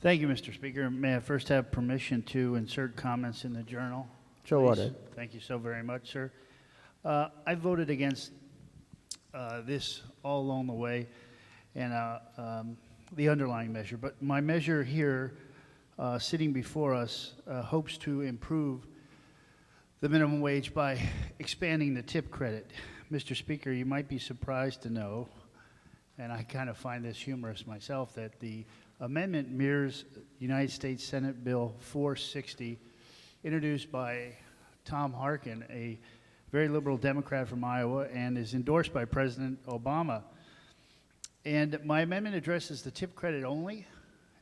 Thank you, Mr. Speaker. May I first have permission to insert comments in the journal? So please? ordered. Thank you so very much, sir. I voted against this all along the way and the underlying measure, but my measure here sitting before us hopes to improve the minimum wage by expanding the tip credit. Mr. Speaker, you might be surprised to know, and I kind of find this humorous myself, that the amendment mirrors United States Senate Bill 460, introduced by Tom Harkin, a very liberal Democrat from Iowa, and is endorsed by President Obama. And my amendment addresses the tip credit only.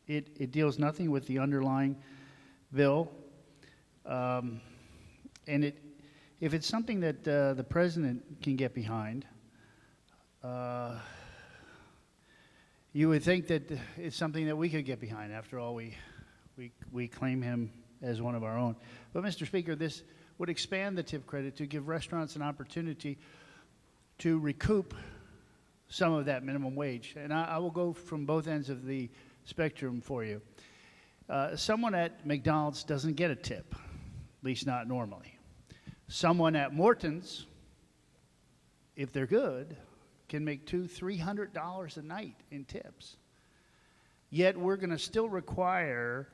It deals nothing with the underlying bill. And if it's something that the president can get behind, you would think that it's something that we could get behind. After all, we claim him as one of our own. But Mr. Speaker, this would expand the tip credit to give restaurants an opportunity to recoup some of that minimum wage. And I will go from both ends of the spectrum for you. Someone at McDonald's doesn't get a tip, at least not normally. Someone at Morton's, if they're good, can make $200–300 a night in tips. Yet we're going to still require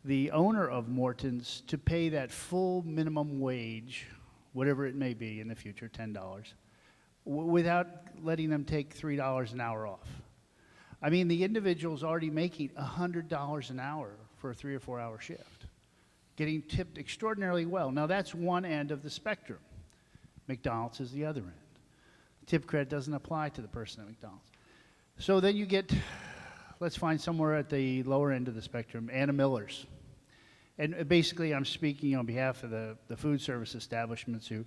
the owner of Morton's to pay that full minimum wage, whatever it may be in the future, $10, without letting them take $3 an hour off. I mean, the individual's already making $100 an hour for a 3 or 4 hour shift, getting tipped extraordinarily well. Now, that's one end of the spectrum. McDonald's is the other end. Tip credit doesn't apply to the person at McDonald's. So then you get, let's find somewhere at the lower end of the spectrum, Anna Miller's. And basically, I'm speaking on behalf of the food service establishments who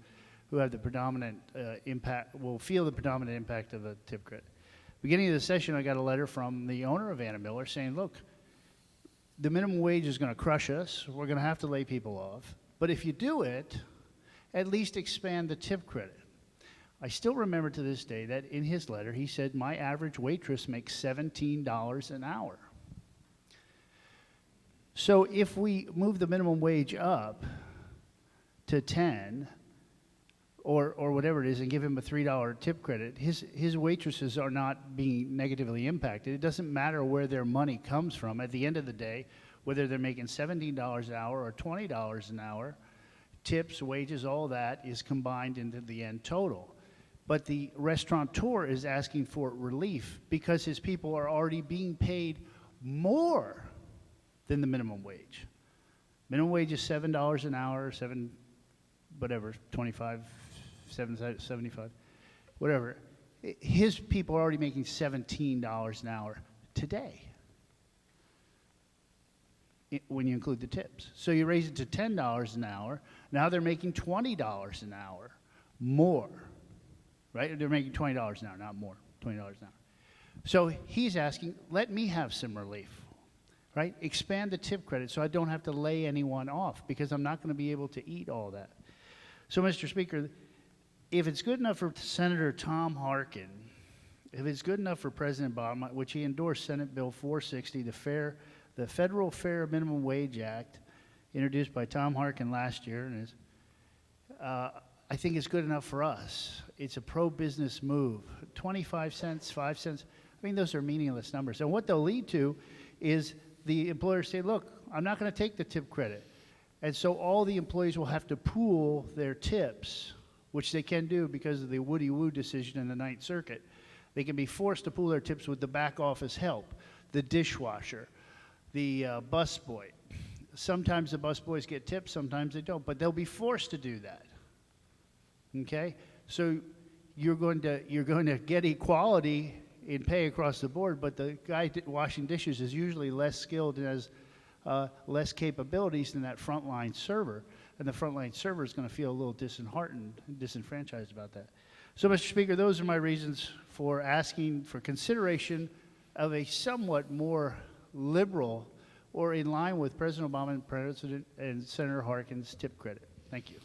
have the predominant impact, will feel the predominant impact of a tip credit. Beginning of the session, I got a letter from the owner of Anna Miller saying, look, the minimum wage is going to crush us. We're going to have to lay people off. But if you do it, at least expand the tip credit. I still remember to this day that in his letter, he said, my average waitress makes $17 an hour. So if we move the minimum wage up to 10 or whatever it is and give him a $3 tip credit, his waitresses are not being negatively impacted. It doesn't matter where their money comes from. At the end of the day, whether they're making $17 an hour or $20 an hour, tips, wages, all that is combined into the end total. But the restaurateur is asking for relief because his people are already being paid more than the minimum wage. Minimum wage is $7 an hour, whatever, 25, 75, whatever. His people are already making $17 an hour today when you include the tips. So you raise it to $10 an hour. Now they're making $20 an hour more. Right? They're making $20 an hour, not more, $20 an hour. So he's asking, let me have some relief, right? Expand the tip credit so I don't have to lay anyone off because I'm not going to be able to eat all that. So, Mr. Speaker, if it's good enough for Senator Tom Harkin, if it's good enough for President Obama, which he endorsed Senate Bill 460, the Federal Fair Minimum Wage Act, introduced by Tom Harkin last year, and is I think it's good enough for us. It's a pro-business move. 25 cents, 5 cents, I mean, those are meaningless numbers. And what they'll lead to is the employers say, look, I'm not going to take the tip credit. And so all the employees will have to pool their tips, which they can do because of the Woody Woo decision in the Ninth Circuit. They can be forced to pool their tips with the back office help, the dishwasher, the busboy. Sometimes the busboys get tips, sometimes they don't, but they'll be forced to do that. Okay, so you're going to get equality in pay across the board, but the guy washing dishes is usually less skilled and has less capabilities than that frontline server, and the frontline server is going to feel a little disheartened and disenfranchised about that. So, Mr. Speaker, those are my reasons for asking for consideration of a somewhat more liberal or in line with President Obama and President and Senator Harkin's tip credit. Thank you.